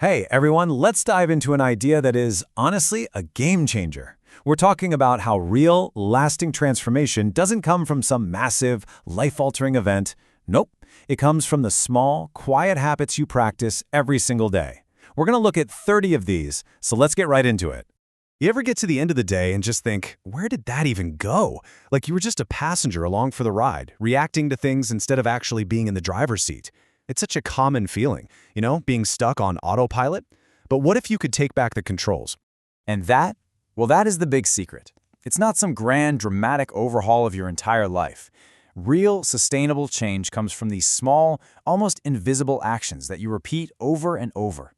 Hey everyone, let's dive into an idea that is, honestly, a game changer. We're talking about how real, lasting transformation doesn't come from some massive, life-altering event. Nope, it comes from the small, quiet habits you practice every single day. We're going to look at 30 of these, so let's get right into it. You ever get to the end of the day and just think, where did that even go? Like you were just a passenger along for the ride, reacting to things instead of actually being in the driver's seat. It's such a common feeling, being stuck on autopilot. But what if you could take back the controls? And that? Well, that is the big secret. It's not some grand, dramatic overhaul of your entire life. Real, sustainable change comes from these small, almost invisible actions that you repeat over and over.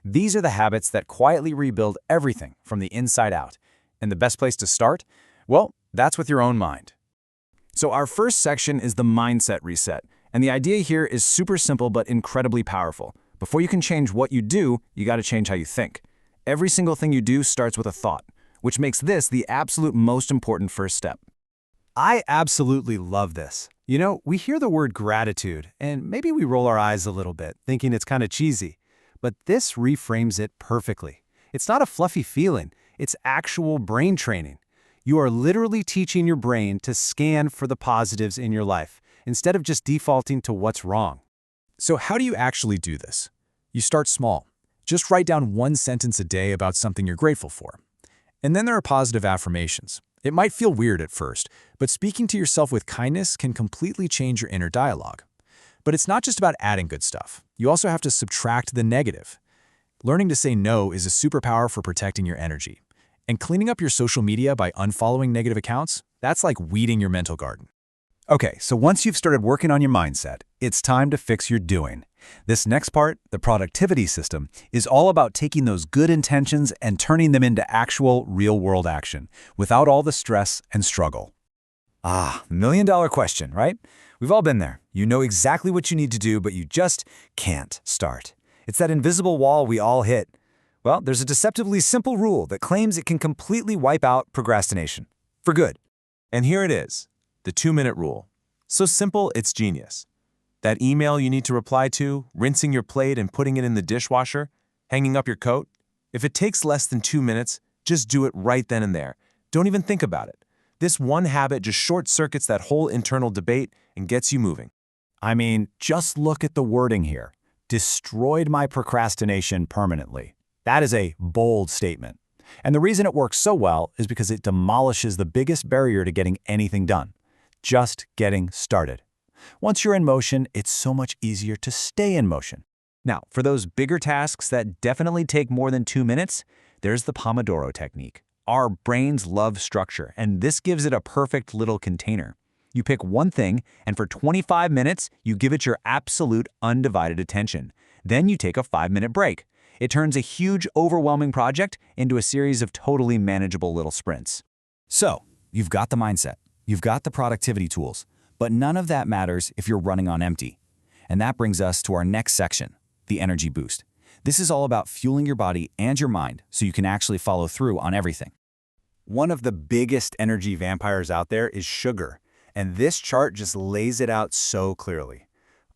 These are the habits that quietly rebuild everything from the inside out. And the best place to start? Well, that's with your own mind. So our first section is the mindset reset. And the idea here is super simple but incredibly powerful. Before you can change what you do, you got to change how you think. Every single thing you do starts with a thought, which makes this the absolute most important first step. I absolutely love this. We hear the word gratitude, and maybe we roll our eyes a little bit, thinking it's kind of cheesy. But this reframes it perfectly. It's not a fluffy feeling, it's actual brain training. You are literally teaching your brain to scan for the positives in your life, instead of just defaulting to what's wrong. So how do you actually do this? You start small. Just write down one sentence a day about something you're grateful for. And then there are positive affirmations. It might feel weird at first, but speaking to yourself with kindness can completely change your inner dialogue. But it's not just about adding good stuff. You also have to subtract the negative. Learning to say no is a superpower for protecting your energy. And cleaning up your social media by unfollowing negative accounts, that's like weeding your mental garden. Okay, so once you've started working on your mindset, it's time to fix your doing. This next part, the productivity system, is all about taking those good intentions and turning them into actual, real-world action, without all the stress and struggle. $1,000,000 question, right? We've all been there. You know exactly what you need to do, but you just can't start. It's that invisible wall we all hit. Well, there's a deceptively simple rule that claims it can completely wipe out procrastination. For good. And here it is. The 2-minute rule. So simple, it's genius. That email you need to reply to, rinsing your plate and putting it in the dishwasher, hanging up your coat. If it takes less than 2 minutes, just do it right then and there. Don't even think about it. This one habit just short-circuits that whole internal debate and gets you moving. I mean, just look at the wording here. Destroyed my procrastination permanently. That is a bold statement. And the reason it works so well is because it demolishes the biggest barrier to getting anything done. Just getting started. Once you're in motion, it's so much easier to stay in motion. Now, for those bigger tasks that definitely take more than 2 minutes, there's the Pomodoro technique. Our brains love structure, and this gives it a perfect little container. You pick one thing, and for 25 minutes, you give it your absolute undivided attention. Then you take a 5-minute break. It turns a huge, overwhelming project into a series of totally manageable little sprints. So, you've got the mindset. You've got the productivity tools, but none of that matters if you're running on empty. And that brings us to our next section, the energy boost. This is all about fueling your body and your mind so you can actually follow through on everything. One of the biggest energy vampires out there is sugar, and this chart just lays it out so clearly.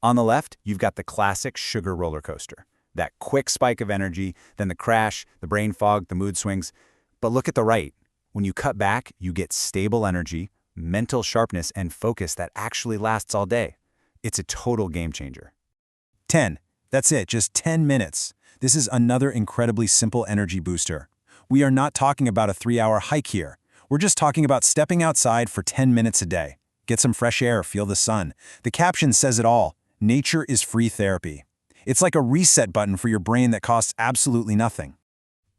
On the left, you've got the classic sugar roller coaster. That quick spike of energy, then the crash, the brain fog, the mood swings. But look at the right. When you cut back, you get stable energy, mental sharpness, and focus that actually lasts all day. It's a total game changer. 10. That's it, just 10 minutes. This is another incredibly simple energy booster. We are not talking about a 3-hour hike here. We're just talking about stepping outside for 10 minutes a day. Get some fresh air, feel the sun. The caption says it all. Nature is free therapy. It's like a reset button for your brain that costs absolutely nothing.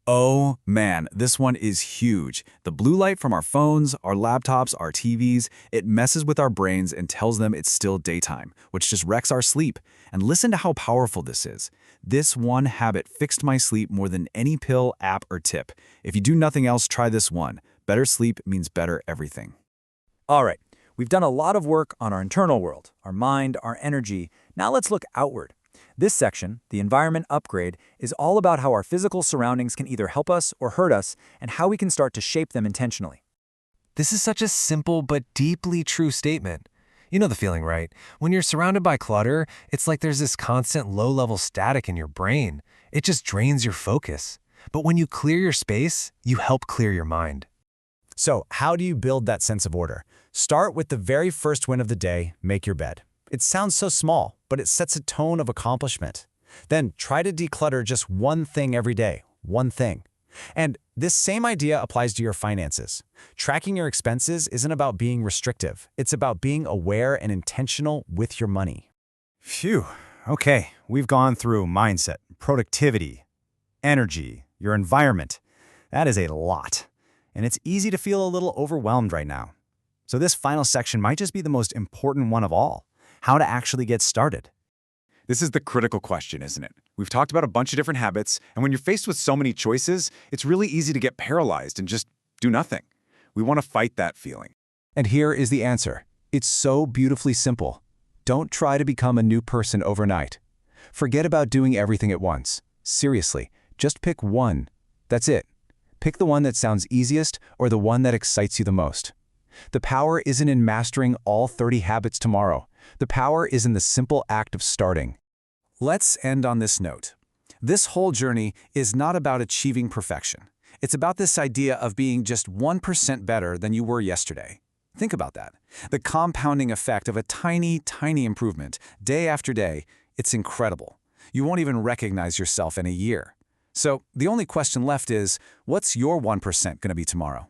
Oh man, this one is huge. The blue light from our phones, our laptops, our TVs, it messes with our brains and tells them it's still daytime, which just wrecks our sleep. And listen to how powerful this is. This one habit fixed my sleep more than any pill, app, or tip. If you do nothing else, try this one. Better sleep means better everything. All right, we've done a lot of work on our internal world, our mind, our energy. Now let's look outward. This section, the environment upgrade, is all about how our physical surroundings can either help us or hurt us and how we can start to shape them intentionally. This is such a simple but deeply true statement. You know the feeling, right? When you're surrounded by clutter, it's like there's this constant low-level static in your brain. It just drains your focus. But when you clear your space, you help clear your mind. So, how do you build that sense of order? Start with the very first win of the day, make your bed. It sounds so small, but it sets a tone of accomplishment. Then try to declutter just one thing every day, one thing. And this same idea applies to your finances. Tracking your expenses isn't about being restrictive. It's about being aware and intentional with your money. Phew. Okay, we've gone through mindset, productivity, energy, your environment. That is a lot. And it's easy to feel a little overwhelmed right now. So this final section might just be the most important one of all: how to actually get started. This is the critical question, isn't it? We've talked about a bunch of different habits, and when you're faced with so many choices, it's really easy to get paralyzed and just do nothing. We want to fight that feeling. And here is the answer. It's so beautifully simple. Don't try to become a new person overnight. Forget about doing everything at once. Seriously, just pick one. That's it. Pick the one that sounds easiest or the one that excites you the most. The power isn't in mastering all 30 habits tomorrow. The power is in the simple act of starting. Let's end on this note. This whole journey is not about achieving perfection. It's about this idea of being just 1% better than you were yesterday. Think about that. The compounding effect of a tiny, tiny improvement, day after day, it's incredible. You won't even recognize yourself in a year. So the only question left is, what's your 1% going to be tomorrow?